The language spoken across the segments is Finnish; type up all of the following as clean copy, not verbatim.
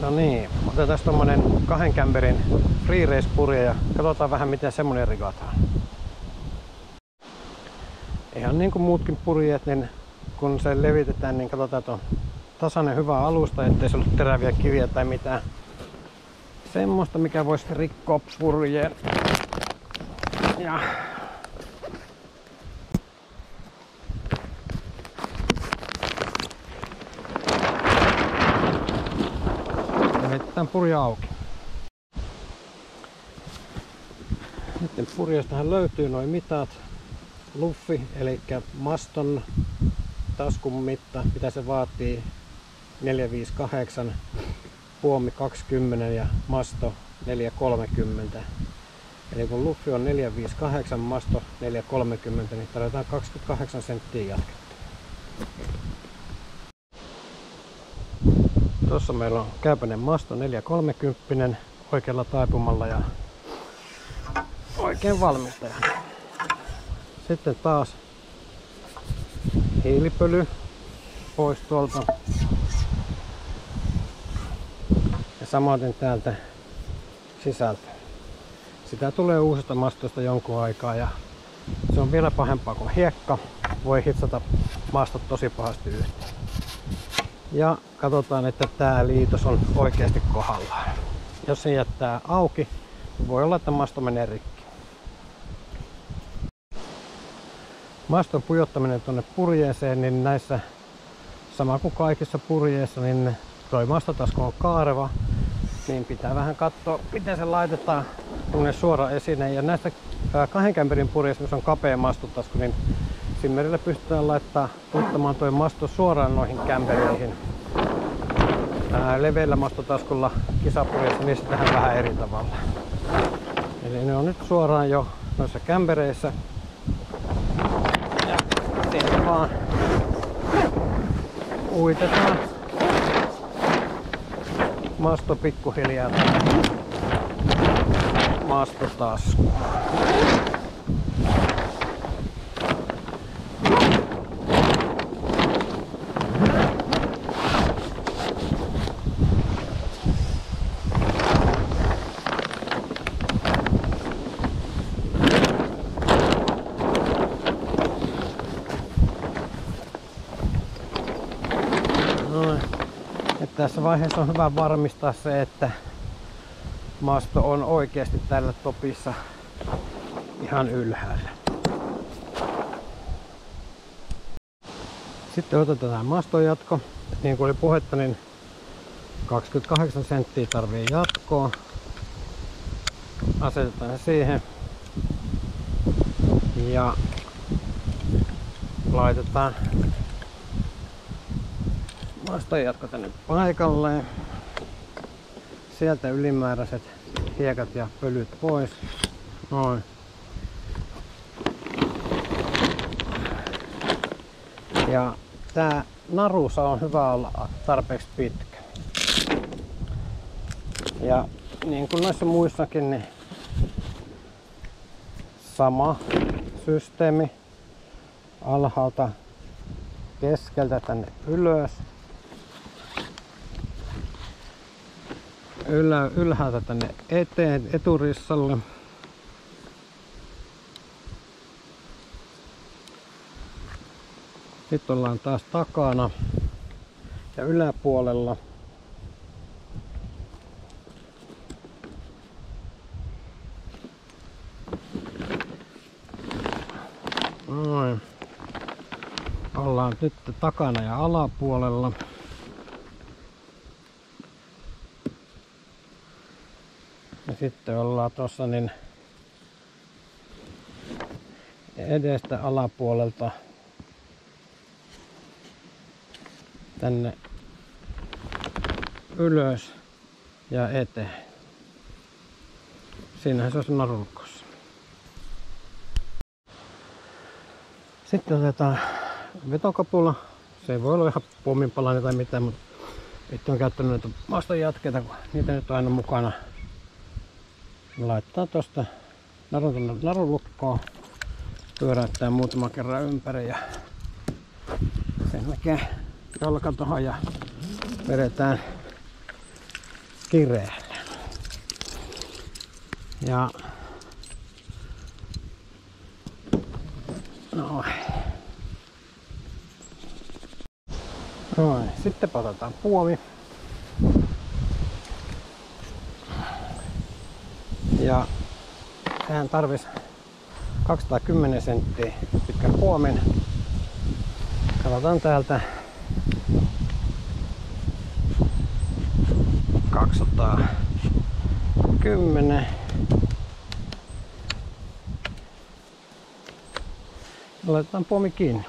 No niin, otetaan tommonen 2 kämperin free race purje ja katsotaan vähän miten semmonen rigataan. Ihan niin kuin muutkin purjeet, niin kun se levitetään, niin katsotaan, että on tasainen hyvä alusta, ettei se ole teräviä kiviä tai mitään semmoista, mikä voisi rikkoa purjeen. Ja heitetään purja auki. Sitten purjestahan löytyy noin mitat. Luffi, eli maston taskun mitta, mitä se vaatii, 458, puomi 20 ja masto 430. Eli kun luffi on 458, masto 430, niin tarvitaan 28 senttiä jatketta. Tuossa meillä on käypäinen masto 430 oikealla taipumalla ja oikein valmistaja. Sitten taas hiilipöly pois tuolta. Ja samaten täältä sisältä. Sitä tulee uusista mastoista jonkun aikaa ja se on vielä pahempaa kuin hiekka. Voi hitsata mastot tosi pahasti yhteen. Ja katsotaan, että tämä liitos on oikeasti kohdallaan. Jos se jättää auki, voi olla, että masto menee rikki. Maston pujottaminen tuonne purjeeseen, niin näissä sama kuin kaikissa purjeissa, niin toi mastotasku on kaareva, niin pitää vähän katsoa miten se laitetaan tuonne suora esine. Ja näistä 2 kämperin purjeissa, missä on kapea mastotasku, niin simmerillä pystytään puttamaan toi masto suoraan noihin kämpereihin. Leveillä mastotaskulla kisapurjeissa niissä tehdään vähän eri tavalla. Eli ne on nyt suoraan jo noissa kämpereissä. Ja sieltä vaan uitetaan masto pikkuhiljaa mastotaskuun. Tässä vaiheessa on hyvä varmistaa se, että masto on oikeasti tällä topissa ihan ylhäällä. Sitten otetaan mastojatko. Niin kuin oli puhetta, niin 28 senttiä tarvii jatkoa. Asetetaan se siihen ja laitetaan maston jatko tänne paikalleen. Sieltä ylimääräiset hiekat ja pölyt pois. Noin. Ja tää narusa on hyvä olla tarpeeksi pitkä. Ja niin kuin noissa muissakin, niin sama systeemi alhaalta keskeltä tänne ylös. Ylhäältä tänne eteen eturissalle. Sitten ollaan taas takana ja yläpuolella. Noin. Ollaan nyt takana ja alapuolella. Ja sitten ollaan tuossa niin edestä alapuolelta tänne ylös ja eteen. Siinähän se on se narulkossa. Sitten otetaan vetokapula. Se ei voi olla ihan pomminpalainen tai mitään, mutta itse on käyttänyt näitä maston jatkeita, kun niitä nyt on aina mukana. Laittaa tuosta narulukkoon, pyöräyttää muutaman kerran ympäri ja sen jälkeen jalka tuohon ja vedetään kireelle. Ja noin. Noin. Sitten otetaan puomi. Ja tähän tarvitsisi 210 senttiä pitkän puomin. Katsotaan täältä 210. Laitetaan puomi kiinni.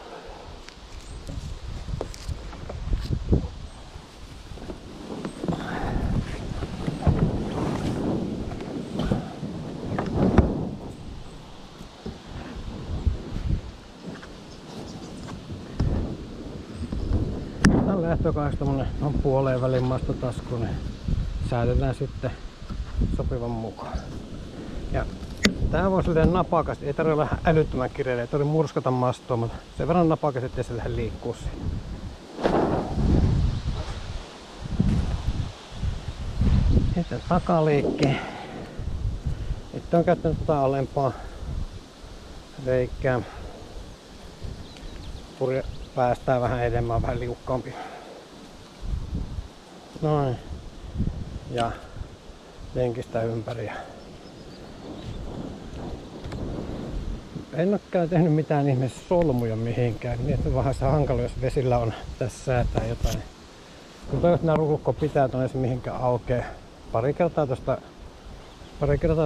Tän lähtökohdasta tommonen on puoleen välin mastotasku, niin säädetään sitten sopivan mukaan. Ja tää voi silleen napakasti, ei tarvitse olla älyttömän kireellä, ei tarvitse murskata mastoa, mutta sen verran napakasti, ettei se lähde liikkuu siinä. Sitten takaliikki. Itse on käyttänyt tätä alempaa reikää. Purje päästään vähän enemmän, vähän liukkaampi. Noin. Ja lenkistä ympäri. En ole tehnyt mitään ihmeessä solmuja mihinkään, niin että vähän se hankala, jos vesillä on tässä säätää jotain. Kun toivottavasti nämä ruukko pitää tuonne se mihinkään aukee. Pari kertaa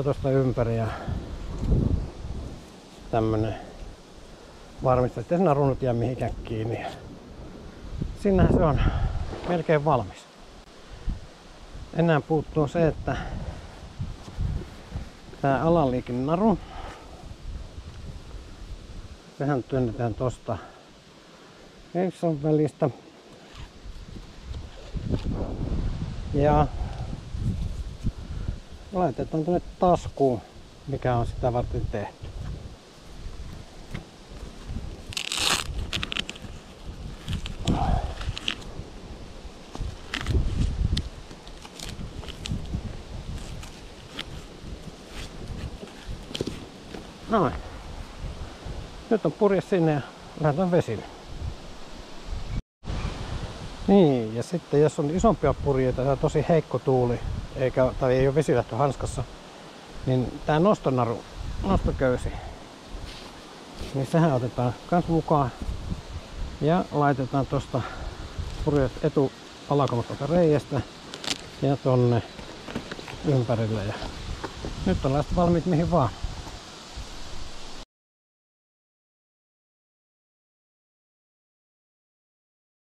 tosta ympäri ja tämmönen varmistaa, ettei nämä runut jää mihinkään kiinni. Siinähän se on melkein valmis. Enää puuttuu se, että tää alaliikennaru, sehän työnnetään tosta Exon välistä. Ja laitetaan tuonne taskuun, mikä on sitä varten tehty. Noin. Nyt on purje sinne ja lähdetään vesille. Niin, ja sitten jos on isompia purjeita ja tosi heikko tuuli, tai ei ole vesilähtö hanskassa, niin tää nostoköysi, niin sehän otetaan kans mukaan ja laitetaan tosta purjet alakolmasta reiästä ja tonne ympärille. Ja nyt on valmiit mihin vaan.